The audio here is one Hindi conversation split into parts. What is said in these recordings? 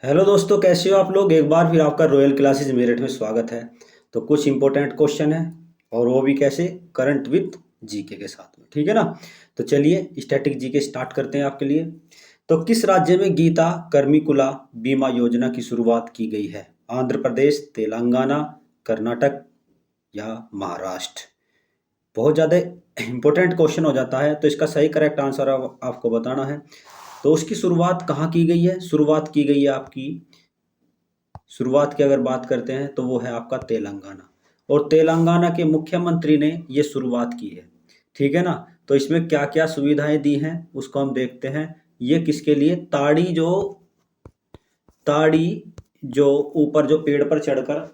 हेलो दोस्तों, कैसे हो आप लोग। एक बार फिर आपका रॉयल क्लासेस मेरठ में स्वागत है। तो कुछ इंपॉर्टेंट क्वेश्चन है और वो भी कैसे, करंट विथ जीके के साथ में, ठीक है ना। तो चलिए स्टैटिक जीके स्टार्ट करते हैं आपके लिए। तो किस राज्य में गीता कर्मिकुला बीमा योजना की शुरुआत की गई है? आंध्र प्रदेश, तेलंगाना, कर्नाटक या महाराष्ट्र? बहुत ज़्यादा इंपॉर्टेंट क्वेश्चन हो जाता है, तो इसका सही करेक्ट आंसर आपको बताना है। तो उसकी शुरुआत कहाँ की गई है? शुरुआत की गई है आपकी, शुरुआत की अगर बात करते हैं तो वो है आपका तेलंगाना। और तेलंगाना के मुख्यमंत्री ने ये शुरुआत की है, ठीक है ना। तो इसमें क्या क्या सुविधाएं दी हैं उसको हम देखते हैं। ये किसके लिए? ताड़ी जो ऊपर जो पेड़ पर चढ़कर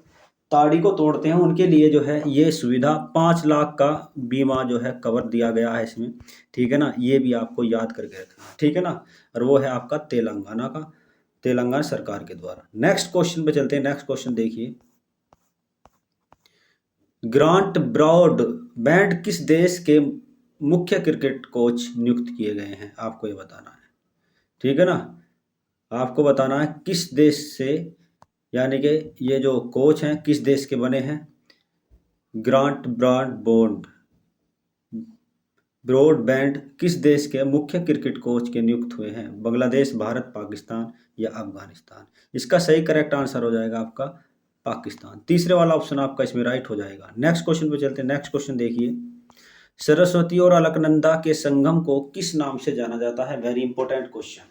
ताड़ी को तोड़ते हैं उनके लिए जो है ये सुविधा 5 लाख का बीमा जो है कवर दिया गया है इसमें, ठीक है ना। ये भी आपको याद करके रखना है, ठीक है ना। और वो है आपका तेलंगाना का, तेलंगाना सरकार के द्वारा। नेक्स्ट क्वेश्चन पे चलते हैं। नेक्स्ट क्वेश्चन देखिए, ग्रांट ब्रॉड बैंड किस देश के मुख्य क्रिकेट कोच नियुक्त किए गए हैं? आपको ये बताना है, ठीक है ना। आपको बताना है किस देश से, यानी कि ये जो कोच हैं किस देश के बने हैं। ग्रांट ब्रॉडबैंड किस देश के मुख्य क्रिकेट कोच के नियुक्त हुए हैं? बांग्लादेश, भारत, पाकिस्तान या अफगानिस्तान? इसका सही करेक्ट आंसर हो जाएगा आपका पाकिस्तान। तीसरे वाला ऑप्शन आपका इसमें राइट हो जाएगा। नेक्स्ट क्वेश्चन पे चलते हैं। नेक्स्ट क्वेश्चन देखिए, सरस्वती और अलकनंदा के संगम को किस नाम से जाना जाता है? Very important question.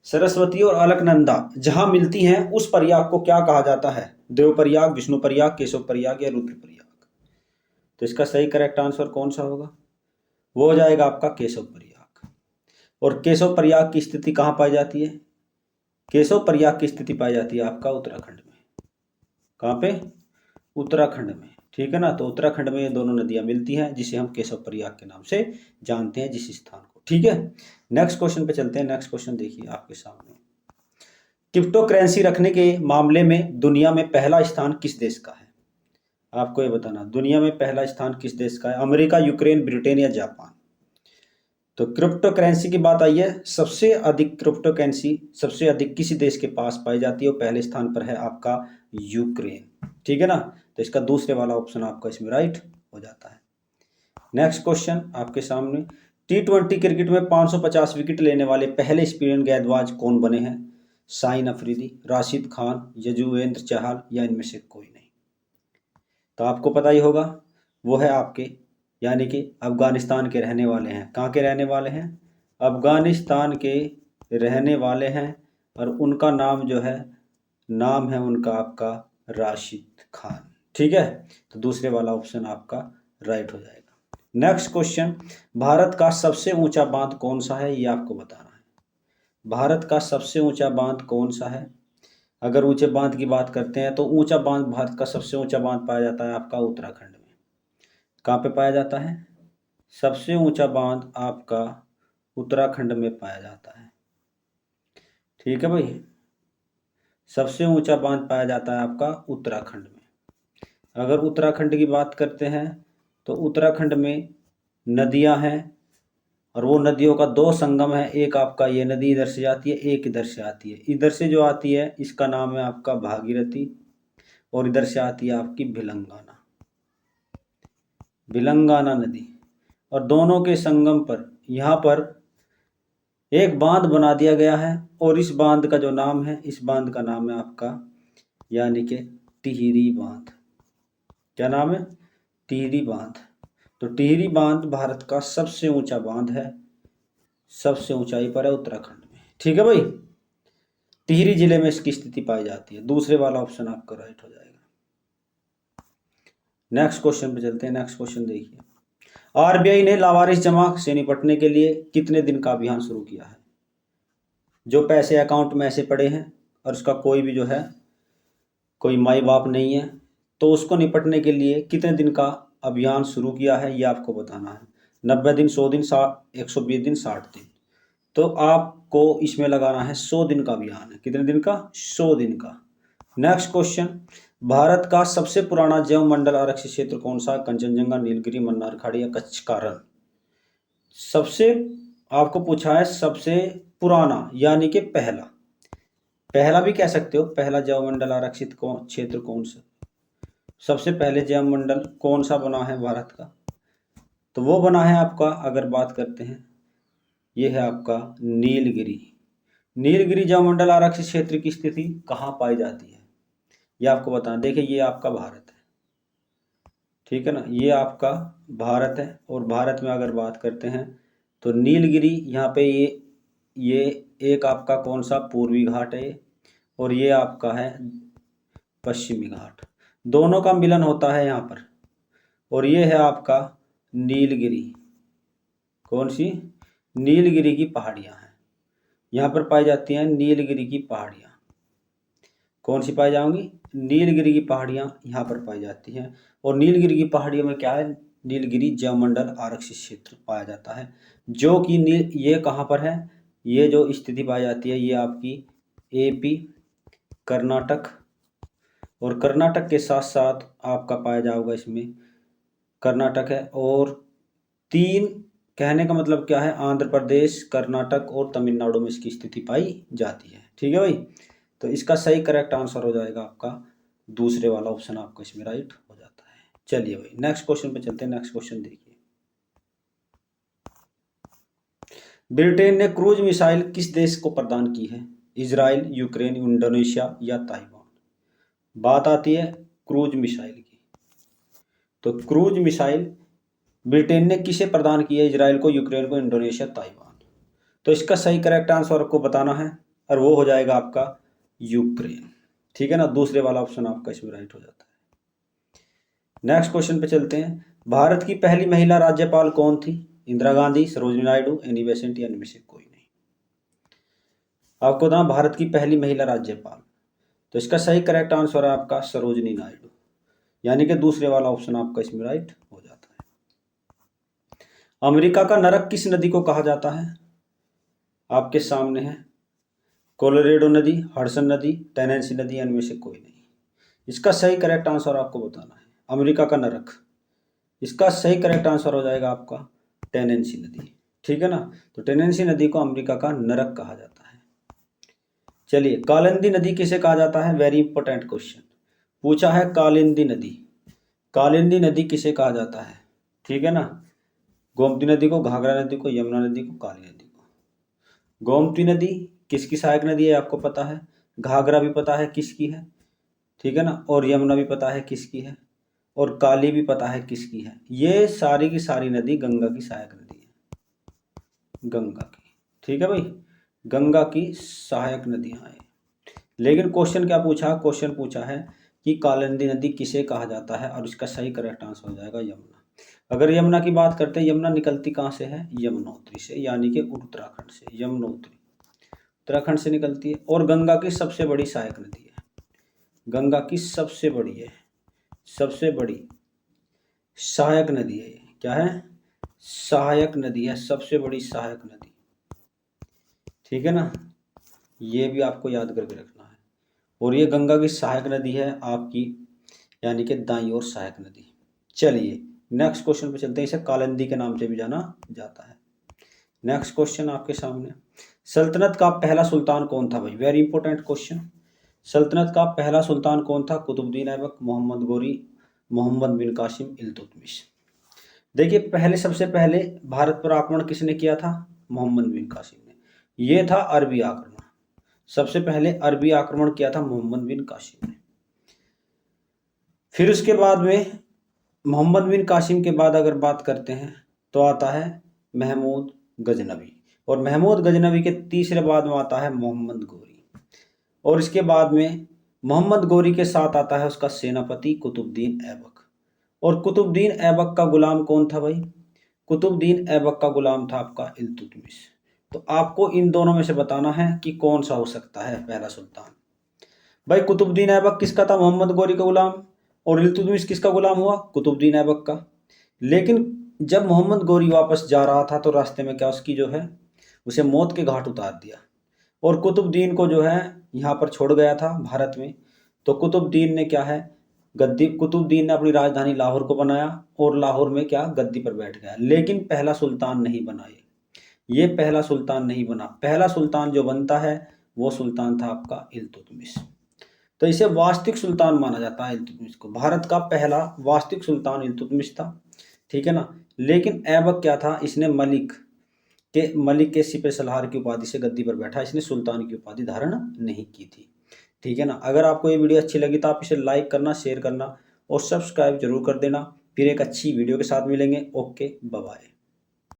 सरस्वती और अलकनंदा जहां मिलती हैं उस प्रयाग को क्या कहा जाता है? देव प्रयाग, विष्णु प्रयाग, केशव प्रयाग या रुद्र प्रयाग? तो इसका सही करेक्ट आंसर कौन सा होगा? वो हो जाएगा आपका केशव प्रयाग। और केशव प्रयाग की स्थिति कहाँ पाई जाती है? केशव प्रयाग की स्थिति पाई जाती है आपका उत्तराखंड में। कहाँ पे? उत्तराखंड में, ठीक है ना। तो उत्तराखंड में ये दोनों नदियां मिलती हैं जिसे हम केशव प्रयाग के नाम से जानते हैं जिस स्थान को, ठीक है। नेक्स्ट क्वेश्चन पे चलते हैं। नेक्स्ट क्वेश्चन देखिए आपके सामने, क्रिप्टो करेंसी रखने के मामले में दुनिया में पहला स्थान किस देश का है? आपको ये बताना, दुनिया में पहला स्थान किस देश का है? अमेरिका, यूक्रेन, ब्रिटेन या जापान? तो क्रिप्टो करेंसी की बात आई है, सबसे अधिक क्रिप्टो करेंसी सबसे अधिक किसी देश के पास पाई जाती है और पहले स्थान पर है आपका यूक्रेन, ठीक है ना। तो इसका दूसरे वाला ऑप्शन आपका इसमें राइट हो जाता है। नेक्स्ट क्वेश्चन आपके सामने, T20 क्रिकेट में 550 विकेट लेने वाले पहले स्पिन गेंदबाज कौन बने हैं? शाहिन अफरीदी, राशिद खान, यजुवेंद्र चहल या इनमें से कोई नहीं? तो आपको पता ही होगा, वो है आपके, यानी कि अफगानिस्तान के रहने वाले हैं। कहाँ के रहने वाले हैं? अफगानिस्तान के रहने वाले हैं। और उनका नाम जो है, नाम है उनका आपका राशिद खान, ठीक है। तो दूसरे वाला ऑप्शन आपका राइट हो जाएगा। नेक्स्ट क्वेश्चन, भारत का सबसे ऊंचा बांध कौन सा है? ये आपको बताना है। भारत का सबसे ऊंचा बांध कौन सा है? अगर ऊंचे बांध की बात करते हैं तो ऊंचा बांध, भारत का सबसे ऊंचा बांध पाया जाता है आपका उत्तराखंड में। कहाँ पे पाया जाता है? सबसे ऊंचा बांध आपका उत्तराखंड में पाया जाता है, ठीक है भाई। सबसे ऊंचा बांध पाया जाता है आपका उत्तराखंड में। अगर उत्तराखंड की बात करते हैं तो उत्तराखंड में नदियां हैं और वो नदियों का दो संगम है। एक आपका ये नदी इधर से जाती है, एक इधर से आती है। इधर से जो आती है इसका नाम है आपका भागीरथी और इधर से आती है आपकी भिलंगाना, भिलंगाना नदी। और दोनों के संगम पर यहाँ पर एक बांध बना दिया गया है और इस बांध का जो नाम है, इस बांध का नाम है आपका, यानी कि टिहरी बांध। क्या नाम है? टिहरी बांध। तो टिहरी बांध भारत का सबसे ऊंचा बांध है, सबसे ऊंचाई पर है उत्तराखंड में, ठीक है भाई। टिहरी जिले में इसकी स्थिति पाई जाती है। दूसरे वाला ऑप्शन आपका राइट हो जाएगा। नेक्स्ट क्वेश्चन पे चलते हैं। नेक्स्ट क्वेश्चन देखिए, आरबीआई ने लावारिस जमा से निपटने के लिए कितने दिन का अभियान शुरू किया है? जो पैसे अकाउंट में ऐसे पड़े हैं और उसका कोई भी जो है कोई माई बाप नहीं है, तो उसको निपटने के लिए कितने दिन का अभियान शुरू किया है ये आपको बताना है। 90 दिन, 100 दिन, 120 दिन, 60 दिन? तो आपको इसमें लगाना है 100 दिन का अभियान है। कितने दिन का? 100 दिन का। नेक्स्ट क्वेश्चन, भारत का सबसे पुराना जैव मंडल आरक्षित क्षेत्र कौन सा? कंचनजंगा, नीलगिरी, मन्नार खाड़ी या कच्छ का रण? सबसे, आपको पूछा है सबसे पुराना यानी कि पहला, पहला भी कह सकते हो, पहला जैव मंडल आरक्षित क्षेत्र कौन सा, सबसे पहले जैव मंडल कौन सा बना है भारत का, तो वो बना है आपका, अगर बात करते हैं, ये है आपका नीलगिरी। नीलगिरी जैवमंडल आरक्षित क्षेत्र की स्थिति कहाँ पाई जाती है, ये आपको बताना। देखिए ये आपका भारत है, ठीक है ना, ये आपका भारत है। और भारत में अगर बात करते हैं तो नीलगिरी यहाँ पे ये एक आपका कौन सा पूर्वी घाट है, और ये आपका है पश्चिमी घाट, दोनों का मिलन होता है यहाँ पर। और ये है आपका नीलगिरी, कौन सी, नीलगिरी की पहाड़ियाँ हैं, यहाँ पर पाई जाती हैं नीलगिरी की पहाड़ियाँ। कौन सी पाई जाएंगी, नीलगिरी की पहाड़ियाँ यहाँ पर पाई जाती हैं। और नीलगिरी की पहाड़ियों में क्या है, नीलगिरी जैवमंडल आरक्षित क्षेत्र पाया जाता है, जो कि ये कहाँ पर है, ये जो स्थिति पाई जाती है ये आपकी एपी, कर्नाटक, और कर्नाटक के साथ साथ आपका पाया जाएगा इसमें, कर्नाटक है, और तीन, कहने का मतलब क्या है, आंध्र प्रदेश, कर्नाटक और तमिलनाडु में इसकी स्थिति पाई जाती है। ठीक है भाई, तो इसका सही करेक्ट आंसर हो जाएगा आपका दूसरे वाला ऑप्शन, आपका इसमें राइट हो जाता है। चलिए भाई नेक्स्ट क्वेश्चन पे चलते हैं। नेक्स्ट क्वेश्चन देखिए, ब्रिटेन ने क्रूज मिसाइल किस देश को प्रदान की है, इजराइल, यूक्रेन, इंडोनेशिया या ताइवान। बात आती है क्रूज मिसाइल की, तो क्रूज मिसाइल ब्रिटेन ने किसे प्रदान की है, इजराइल को, यूक्रेन को, इंडोनेशिया, ताइवान। तो इसका सही करेक्ट आंसर आपको बताना है, और वो हो जाएगा आपका यूक्रेन। ठीक है ना, दूसरे वाला ऑप्शन आपका इसमें राइट हो जाता है। नेक्स्ट क्वेश्चन पे चलते हैं, भारत की पहली महिला राज्यपाल कौन थी, इंदिरा गांधी, सरोजिनी नायडू, एनी बेसेंट या इनमें से कोई नहीं। आपको बताना भारत की पहली महिला राज्यपाल, तो इसका सही करेक्ट आंसर है आपका सरोजिनी नायडू, यानी कि दूसरे वाला ऑप्शन आपका इसमें राइट हो जाता है। अमेरिका का नरक किस नदी को कहा जाता है, आपके सामने है, कोलोरेडो नदी, हडसन नदी, टेनेंसी नदी, इनमें से कोई नहीं। इसका सही करेक्ट आंसर आपको बताना है, अमेरिका का नरक, इसका सही करेक्ट आंसर हो जाएगा आपका टेनेंसी नदी। ठीक है ना, तो टेनेंसी नदी को अमेरिका का नरक कहा जाता है। चलिए, कालिंदी नदी किसे कहा जाता है, वेरी इंपॉर्टेंट क्वेश्चन पूछा है, कालिंदी नदी, कालिंदी नदी किसे कहा जाता है, ठीक है ना, गोमती नदी को, घाघरा नदी को, यमुना नदी को, काली नदी को। गोमती नदी किसकी सहायक नदी है आपको पता है, घाघरा भी पता है किसकी है, ठीक है ना, और यमुना भी पता है किसकी है, और काली भी पता है किसकी है। ये सारी की सारी नदी गंगा की सहायक नदी है, गंगा की। ठीक है भाई, गंगा की सहायक नदियां हैं। लेकिन क्वेश्चन क्या पूछा, क्वेश्चन पूछा है कि कालिंदी नदी किसे कहा जाता है, और इसका सही करेक्ट आंसर हो जाएगा यमुना। अगर यमुना की बात करते हैं, यमुना निकलती कहाँ से है, यमुनोत्री से, यानी कि उत्तराखंड से, यमुनोत्री उत्तराखंड से निकलती है, और गंगा की सबसे बड़ी सहायक नदी है, गंगा की सबसे बड़ी है, सबसे बड़ी सहायक नदी है, ये क्या है, सहायक नदी है, सबसे बड़ी सहायक नदी। ठीक है ना, ये भी आपको याद करके रखना है। और ये गंगा की सहायक नदी है आपकी, यानी कि दाईं ओर सहायक नदी। चलिए नेक्स्ट क्वेश्चन पे चलते हैं, इसे कालिंदी के नाम से भी जाना जाता है। नेक्स्ट क्वेश्चन आपके सामने, सल्तनत का पहला सुल्तान कौन था भाई, वेरी इंपॉर्टेंट क्वेश्चन। सल्तनत का पहला सुल्तान कौन था, कुतुबुद्दीन ऐबक, मोहम्मद गोरी, मोहम्मद बिन कासिम, इल्तुतमिश। देखिए पहले, सबसे पहले भारत पर आक्रमण किसने किया था, मोहम्मद बिन कासिम ने, ये था अरबी आक्रमण, सबसे पहले अरबी आक्रमण किया था मोहम्मद बिन कासिम ने। फिर उसके बाद में मोहम्मद बिन कासिम के बाद अगर बात करते हैं तो आता है महमूद गजनवी, और महमूद गजनवी के तीसरे बाद में आता है मोहम्मद गोरी, और इसके बाद में मोहम्मद गोरी के साथ आता है उसका सेनापति कुतुबुद्दीन ऐबक। और कुतुबुद्दीन ऐबक का गुलाम कौन था भाई, कुतुबुद्दीन ऐबक का गुलाम था आपका इल्तुतमिश। तो आपको इन दोनों में से बताना है कि कौन सा हो सकता है पहला सुल्तान। भाई कुतुबुद्दीन ऐबक किसका था, मोहम्मद गोरी का गुलाम, और इल्तुतमिश किसका गुलाम हुआ, कुतुबुद्दीन ऐबक का। लेकिन जब मोहम्मद गोरी वापस जा रहा था तो रास्ते में क्या उसकी जो है, उसे मौत के घाट उतार दिया, और कुतुबुद्दीन को जो है यहाँ पर छोड़ गया था भारत में। तो कुतुबुद्दीन ने क्या है, कुतुबुद्दीन ने अपनी राजधानी लाहौर को बनाया, और लाहौर में क्या गद्दी पर बैठ गया, लेकिन पहला सुल्तान नहीं बना। ये पहला सुल्तान नहीं बना। पहला सुल्तान जो बनता है वो सुल्तान था आपका इल्तुतमिश। तो इसे वास्तविक सुल्तान माना जाता है इल्तुतमिश को। भारत का पहला वास्तविक सुल्तान इल्तुतमिश था, ठीक है ना। लेकिन ऐबक क्या था, इसने मलिक के सिपह सलार की उपाधि से गद्दी पर बैठा, इसने सुल्तान की उपाधि धारण नहीं की थी, ठीक है ना। अगर आपको ये वीडियो अच्छी लगी तो आप इसे लाइक करना, शेयर करना और सब्सक्राइब जरूर कर देना। फिर एक अच्छी वीडियो के साथ मिलेंगे। Okay, bye bye.